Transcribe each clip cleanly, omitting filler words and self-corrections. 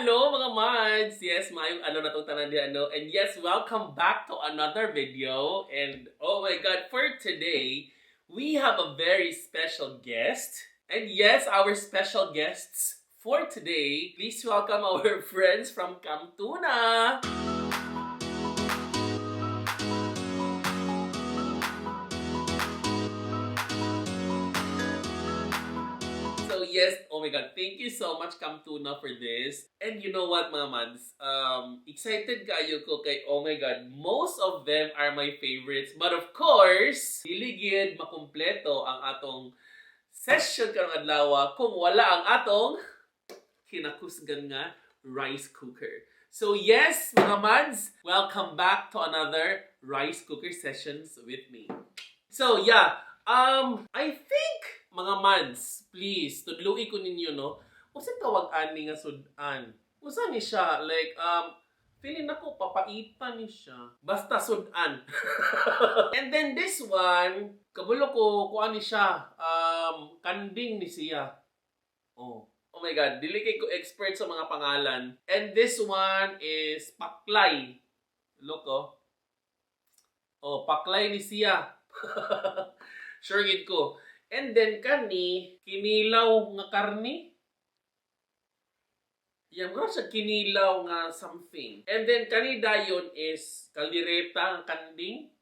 Hello mga mads! Yes, maayong ano na itong tanan di ano. And yes, welcome back to another video. And oh my god, for today, we have a very special guest. And yes, our special guests for today, please welcome our friends from Kamtuna. So yes, oh my god, thank you so much Kamtuna for this. And you know what mga mads, excited kayo ko kay oh my god, most of them are my favorites. But of course, dili gyud makumpleto ang atong session karong adlaw kung wala ang atong kinakusgan nga rice cooker. So yes, mga mads, welcome back to another rice cooker sessions with me. So yeah, I think mga mads, please, tudluin ko ninyo, no? Usa tawag ani nga sudan. Usa ni siya, like, feeling ako, papaipa ni siya. Basta sudan. And then this one, kabulo ko, kuha ni siya, kanding ni siya. Oh my God, dili kay ko expert sa mga pangalan. And this one is paklay. Look, oh. Oh, paklay ni siya. Sure gid ko. And then kani, kinilaw nga karni. Yan, mura siya kinilaw nga something. And then kani dayon is kaldereta nga kanding.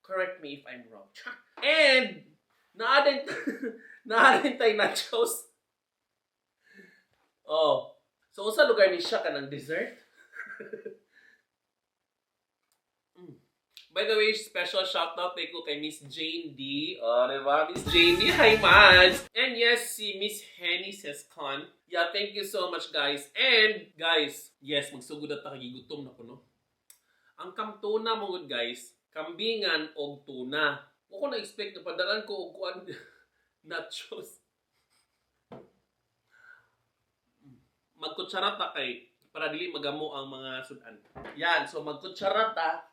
Correct me if I'm wrong. And naadin tayo nachos. Oh. So sa lugar ni siya kanang dessert. By the way, special shoutout ko kay Miss Jane D. Diba? Miss Jane D, hi Mads! And yes, si Miss Henny Sescon. Yeah, thank you so much guys. And guys, yes, magsugod at nakagigutom na ko, no? Ang kamtuna mo guys, kambingan o tuna. Ako na-expect na padalan ko og kuan nachos. Magkutsarata kay para dili magamo ang mga sudan. Yan, so magkutsarata.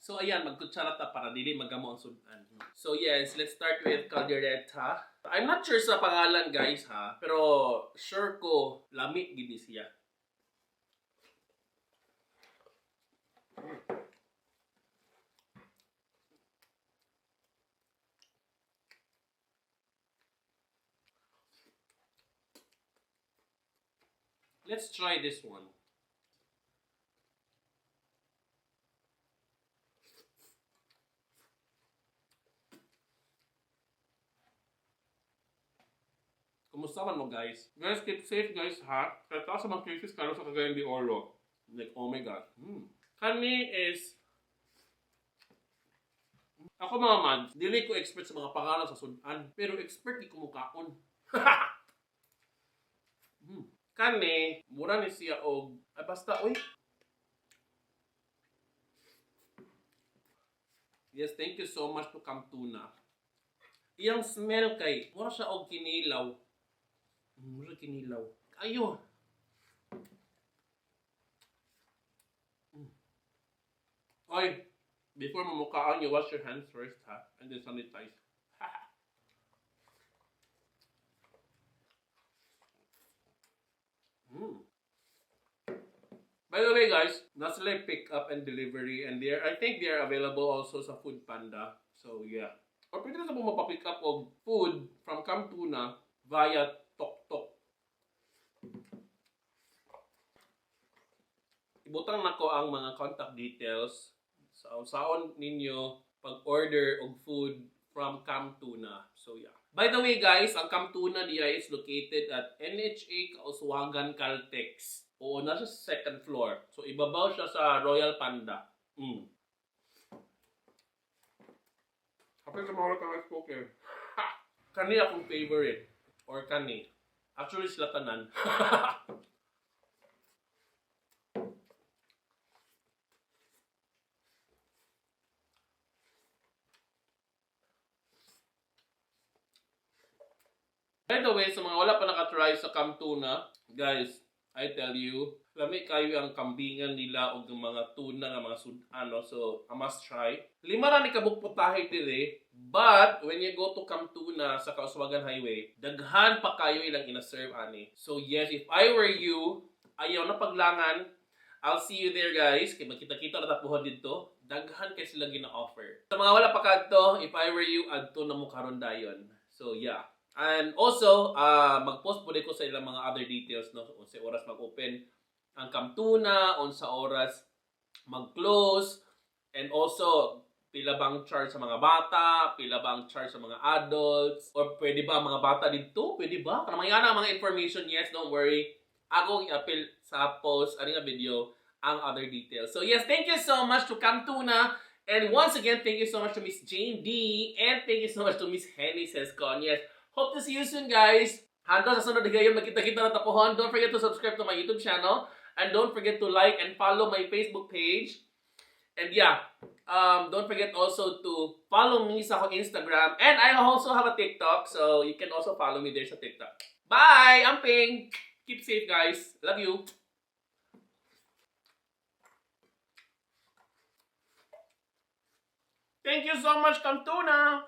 So ayan, magkutsarata para dili magamo ang sudan. So yes, let's start with caldereta. I'm not sure sa pangalan guys ha, pero sure ko lami gid siya. Let's try this one. Kumusta man mo guys? Guys, keep safe guys ha. Kaya sa mga cases karon sa Cagayan de Oro. Like, oh my god. Kani is ako mga mads, dili ko expert sa mga pangalan sa sudan, pero expert di ko mukaon. Kani, mura ni siya og basta oy. Yes, thank you so much to Kamtuna. Iyang smell kay mura siya og kinilaw. Mura kinilaw. Ayo. Oy, before mamukaan, you wash your hands first, ha? And then sanitize. By the way, guys, that's like pick up and delivery, and I think they're available also sa Food Panda. So yeah. Or pwede na sa mo mapapick up of food from Kamtuna via Tok. Ibutang nako ang mga contact details sa saon ninyo pag-order og food from Kamtuna. So yeah. By the way guys, ang Kamtuna diya is located at NHA Kauswagan Caltex. Oo, nasa second floor. So ibabaw siya sa Royal Panda. Kapag sa mga rice cooker. Kani akong favorite. Or kani. Actually sila tanan. By the way, sa mga wala pa nakatry sa Kamtuna, guys, I tell you, Lami kayo ang kambingan nila o yung mga tuna nga mga ano, so a must try. Lima ra ni kabukputahe dire, but when you go to Kamtuna sa Kauswagan Highway, daghan pa kayo ilang ina-serve ani. So yes, if I were you, ayaw na paglangan, I'll see you there guys. Kaya magkita-kita na tapuhan dito. Daghan kay sila gina-offer. Sa mga wala pa kadto, if I were you, adto na mo karon dayon. So yeah. And also, mag-post po ko sa ilang mga other details, no? Kung sa oras mag-open ang Kamtuna, on sa oras mag-close, and also, pila bang charge sa mga bata, pila bang charge sa mga adults, or pwede ba mga bata dito? Pwede ba? Kung may ang mga information, yes, don't worry. Akong i-appeal sa post, ano nga video, ang other details. So yes, thank you so much to Kamtuna. And once again, thank you so much to Miss Jane D. And thank you so much to Miss Henny Sescon. Yes, hope to see you soon, guys. Hanggang sa sunod na gayon, magkita-kita na tapuhan. Don't forget to subscribe to my YouTube channel. And don't forget to like and follow my Facebook page. And yeah, don't forget also to follow me sa akong Instagram. And I also have a TikTok, so you can also follow me there sa TikTok. Bye! I'm Ping! Keep safe, guys. Love you. Thank you so much, Kamtuna!